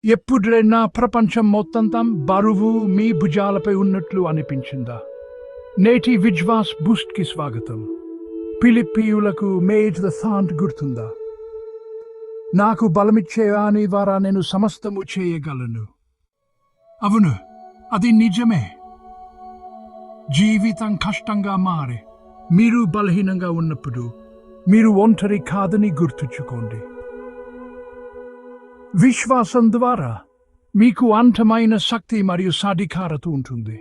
ఎప్పుడైనా ప్రపంచం మొత్తంతం బరువు మీ భుజాలపై ఉన్నట్లు అనిపించిందా? నేటి విశ్వాస్ బూస్ట్కి స్వాగతం. ఫిలిప్పీయులకు మేడ్ ద సాంట్ గుర్తుందా? నాకు బలమిచ్చే వాని ద్వారా నేను సమస్తము చేయగలను. అవును, అది నిజమే. జీవితం కష్టంగా మారే మీరు బలహీనంగా ఉన్నప్పుడు మీరు ఒంటరి కాదని గుర్తుంచుకోండి. విశ్వాసం ద్వారా మీకు అంతమైన శక్తి మరియు సాధికారత ఉంటుంది.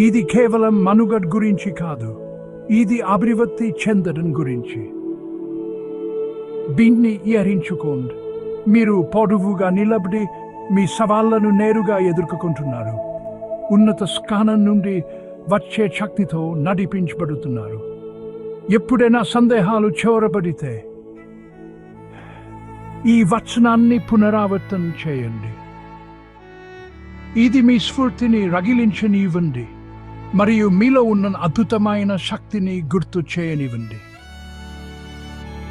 ఇది కేవలం మనుగడ గురించి కాదు, ఇది అభివృద్ధి చెందడం గురించి. దీన్ని ఎరించుకోండి. మీరు పొడవుగా నిలబడి మీ సవాళ్లను నేరుగా ఎదుర్కొంటున్నారు. ఉన్నత స్థానం నుండి వచ్చే శక్తితో నడిపించబడుతున్నారు. ఎప్పుడైనా సందేహాలు చొరబడితే ఈ వచనాన్ని పునరావృతం చేయండి. ఇది మీ స్ఫూర్తిని రగిలించనివ్వండి మరియు మీలో ఉన్న అద్భుతమైన శక్తిని గుర్తు చేయనివ్వండి.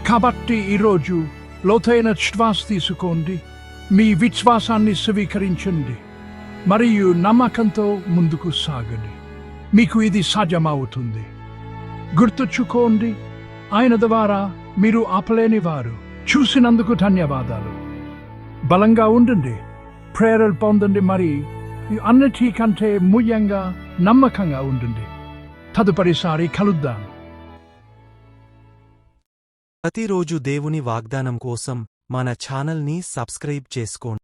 కాబట్టి ఈరోజు లోతైన శ్వాస తీసుకోండి, మీ విశ్వాసాన్ని స్వీకరించండి మరియు నమ్మకంతో ముందుకు సాగండి. మీకు ఇది సాధ్యమవుతుంది. గుర్తుంచుకోండి, ఆయన ద్వారా మీరు ఆపలేనివారు. చూసినందుకు ధన్యవాదాలు. బలంగా ఉండండి, ప్రేరణ పొందండి, మరి అన్నిటికంటే ముఖ్యంగా నమ్మకంగా ఉండండి. తదుపరిసారి కలుద్దాం. ప్రతిరోజు దేవుని వాగ్దానం కోసం మన ఛానల్ని సబ్స్క్రైబ్ చేసుకోండి.